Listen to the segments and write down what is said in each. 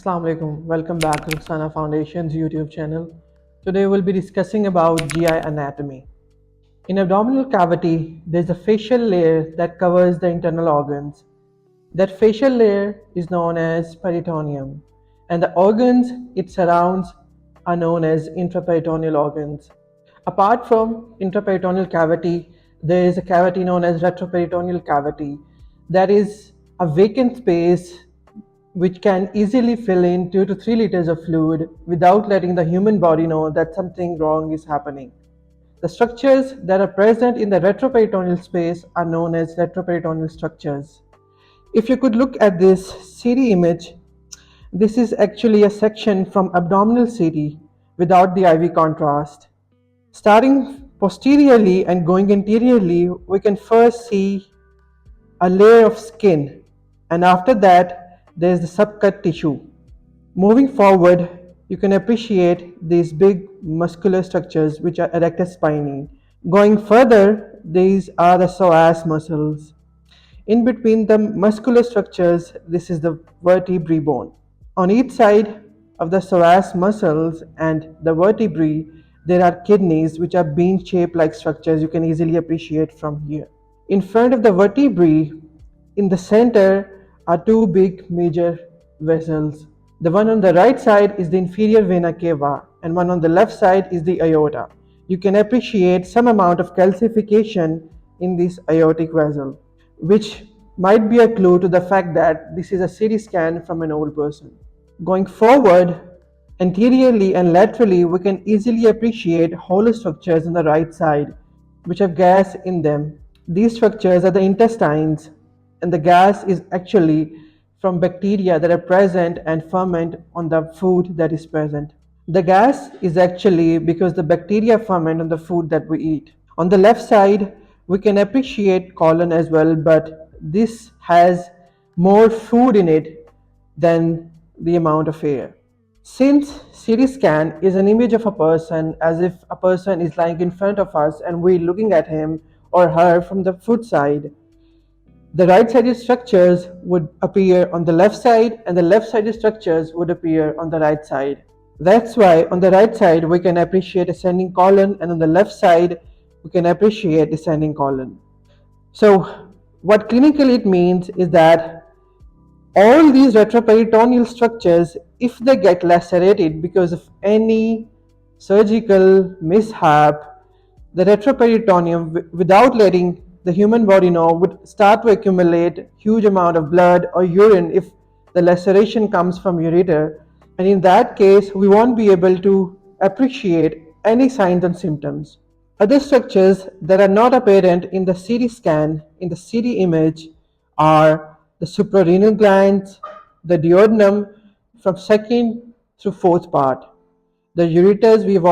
Assalamu alaikum. Welcome back to Ruxana Foundation's YouTube channel. Today we'll be discussing about GI anatomy. In abdominal cavity, there's a facial layer that covers the internal organs. That facial layer is known as peritoneum, and the organs it surrounds are known as intraperitoneal organs. Apart from intraperitoneal cavity, there is a cavity known as retroperitoneal cavity. That is a vacant space which can easily fill in 2 to 3 liters of fluid without letting the human body know that something wrong is happening. The structures that are present in the retroperitoneal space are known as retroperitoneal structures. If you could look at this CT image, this is actually a section from abdominal CT without the IV contrast. Starting posteriorly and going anteriorly, we can first see a layer of skin, and after that there is the subcut tissue. Moving forward, you can appreciate these big muscular structures which are erectus spinae. Going further, these are the psoas muscles. In between the muscular structures, this is the vertebrae bone. On each side of the psoas muscles and the vertebrae, there are kidneys which are bean shaped like structures you can easily appreciate from here. In front of the vertebrae, in the center, are two big major vessels. The one on the right side is the inferior vena cava, and one on the left side is the aorta. You can appreciate some amount of calcification in this aortic vessel, which might be a clue to the fact that this is a CT scan from an old person. Going forward, anteriorly and laterally, we can easily appreciate hollow structures on the right side, which have gas in them. These structures are the intestines, and the gas is actually from bacteria that are present and ferment on the food that is present. The gas is actually because the bacteria ferment on the food that we eat. On the left side, we can appreciate colon as well, but this has more food in it than the amount of air. Since CT scan is an image of a person as if a person is lying in front of us and we're looking at him or her from the foot side, the right-sided structures would appear on the left side and the left-sided structures would appear on the right side. That's why on the right side we can appreciate ascending colon, and on the left side we can appreciate descending colon. So what clinically it means is that all these retroperitoneal structures, if they get lacerated because of any surgical mishap, the retroperitoneum, without letting the human body know, would start to accumulate huge amount of blood or urine if the laceration comes from ureter, and in that case we won't be able to appreciate any signs and symptoms. Other structures that are not apparent in the CT scan, in the CT image, are the suprarenal glands, the duodenum from second through fourth part. The ureters we have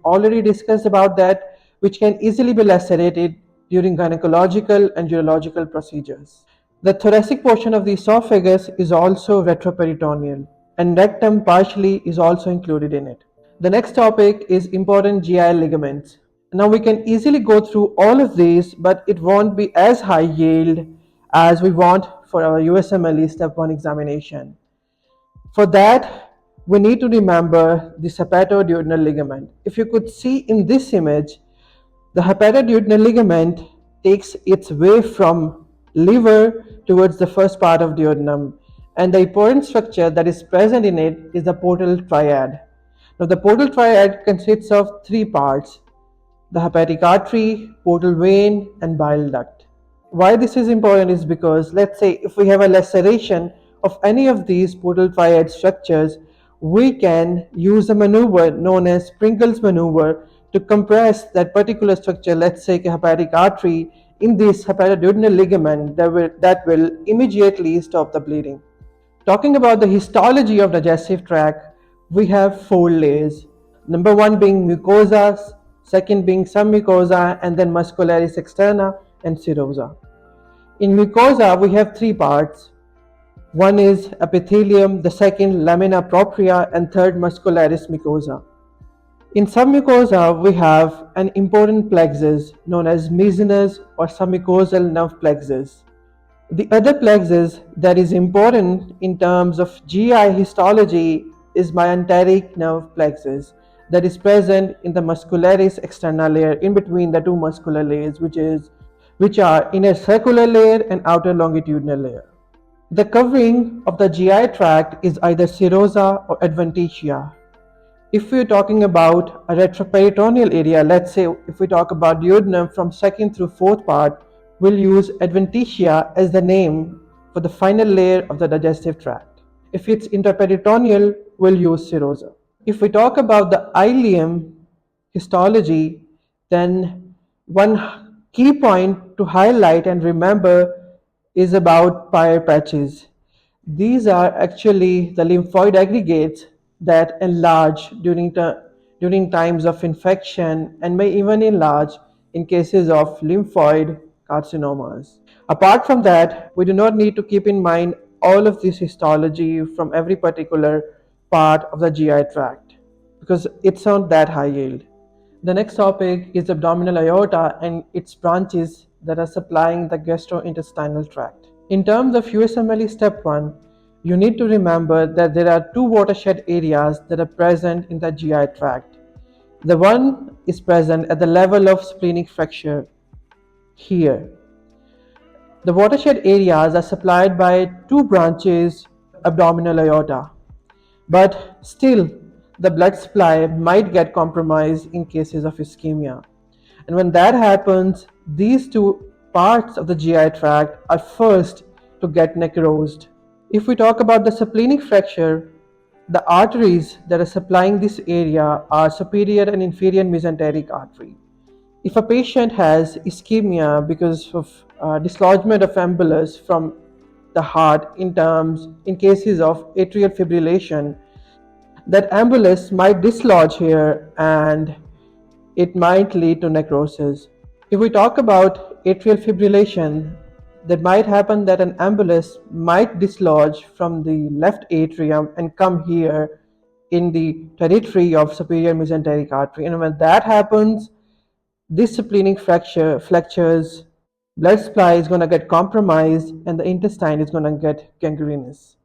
already discussed about that, which can easily be lacerated during gynecological and urological procedures. The thoracic portion of the esophagus is also retroperitoneal, and rectum partially is also included in it. The next topic is important GI ligaments. Now we can easily go through all of these, but it won't be as high yield as we want for our USMLE Step 1 examination. For that, we need to remember the hepatoduodenal ligament. If you could see in this image, the hepatoduodenal ligament takes its way from liver towards the first part of duodenum, and the important structure that is present in it is the portal triad. Now the portal triad consists of three parts: the hepatic artery, portal vein, and bile duct. Why this is important is because, let's say if we have a laceration of any of these portal triad structures, we can use a maneuver known as Sprinkel's maneuver to compress that particular structure, let's say a hepatic artery, in this hepatoduodenal ligament that will immediately stop the bleeding. Talking about the histology of digestive tract, we have four layers. Number one being mucosa, second being submucosa, and then muscularis externa and serosa. In mucosa, we have three parts. One is epithelium, the second lamina propria, and third muscularis mucosa. In submucosa, we have an important plexus known as Meissner's or submucosal nerve plexus. The other plexus that is important in terms of GI histology is mesenteric nerve plexus that is present in the muscularis externa layer in between the two muscular layers, which are inner circular layer and outer longitudinal layer. The covering of the GI tract is either serosa or adventitia. If we're talking about a retroperitoneal area, let's say if we talk about duodenum from second through fourth part, we'll use adventitia as the name for the final layer of the digestive tract. If it's interperitoneal, we'll use serosa. If we talk about the ileum histology, then one key point to highlight and remember is about Peyer's patches. These are actually the lymphoid aggregates that enlarge during times of infection and may even enlarge in cases of lymphoid carcinomas. Apart from that, we do not need to keep in mind all of this histology from every particular part of the GI tract because it's not that high yield. The next topic is abdominal aorta and its branches that are supplying the gastrointestinal tract. In terms of USMLE Step 1, you need to remember that there are two watershed areas that are present in the GI tract. The one is present at the level of splenic fracture here. The watershed areas are supplied by two branches abdominal aorta, but still the blood supply might get compromised in cases of ischemia. And when that happens, these two parts of the GI tract are first to get necrosed. If we talk about the splenic fracture, the arteries that are supplying this area are superior and inferior mesenteric artery. If a patient has ischemia because of dislodgement of embolus from the heart in cases of atrial fibrillation, that embolus might dislodge here and it might lead to necrosis. If we talk about atrial fibrillation, that might happen that an embolus might dislodge from the left atrium and come here in the territory of superior mesenteric artery. And when that happens, this splenic fractures, blood supply is going to get compromised and the intestine is going to get gangrenous.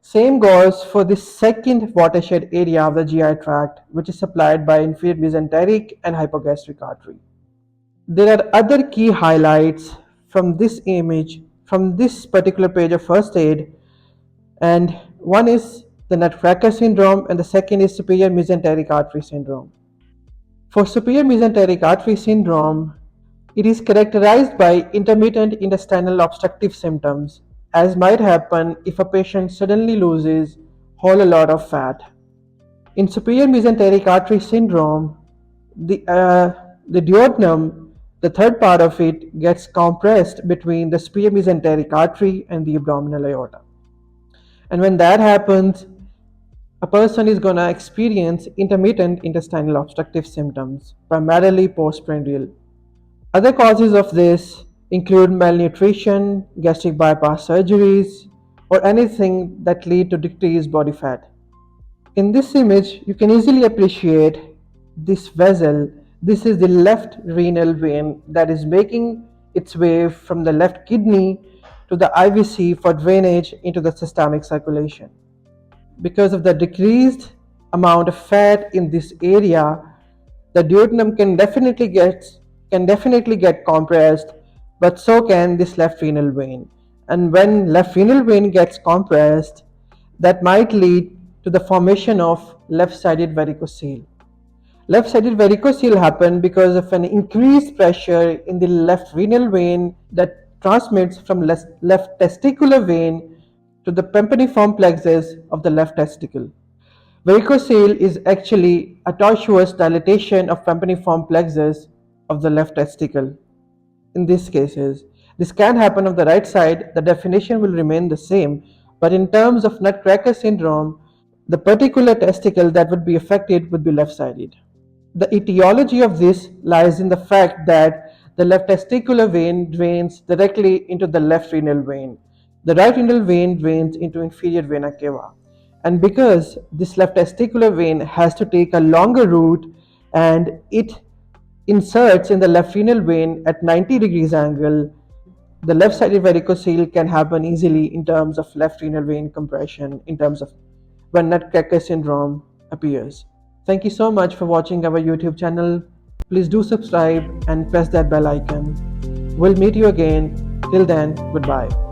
Same goes for the second watershed area of the GI tract, which is supplied by inferior mesenteric and hypogastric artery. There are other key highlights from this image, from this particular page of first aid, and one is the Nutcracker syndrome and the second is superior mesenteric artery syndrome. For superior mesenteric artery syndrome, it is characterized by intermittent intestinal obstructive symptoms, as might happen if a patient suddenly loses whole a lot of fat. In superior mesenteric artery syndrome, the duodenum, the third part of it, gets compressed between the superior mesenteric artery and the abdominal aorta. And when that happens, a person is going to experience intermittent intestinal obstructive symptoms, primarily postprandial. Other causes of this include malnutrition, gastric bypass surgeries, or anything that lead to decreased body fat. In this image, you can easily appreciate this vessel. This is the left renal vein that is making its way from the left kidney to the IVC for drainage into the systemic circulation. Because of the decreased amount of fat in this area, the duodenum can definitely get compressed, but so can this left renal vein. And when left renal vein gets compressed, that might lead to the formation of left-sided varicocele. Left-sided varicocele happen because of an increased pressure in the left renal vein that transmits from left testicular vein to the pampiniform plexus of the left testicle. Varicocele is actually a tortuous dilatation of pampiniform plexus of the left testicle. In these cases, this can happen on the right side, the definition will remain the same, but in terms of Nutcracker syndrome, the particular testicle that would be affected would be left-sided. The etiology of this lies in the fact that the left testicular vein drains directly into the left renal vein. The right renal vein drains into inferior vena cava. And because this left testicular vein has to take a longer route and it inserts in the left renal vein at 90 degrees angle, The left-sided varicocele can happen easily in terms of left renal vein compression, in terms of when nutcracker syndrome appears. Thank you so much for watching our YouTube channel. Please do subscribe and press that bell icon. We'll meet you again. Till then, goodbye.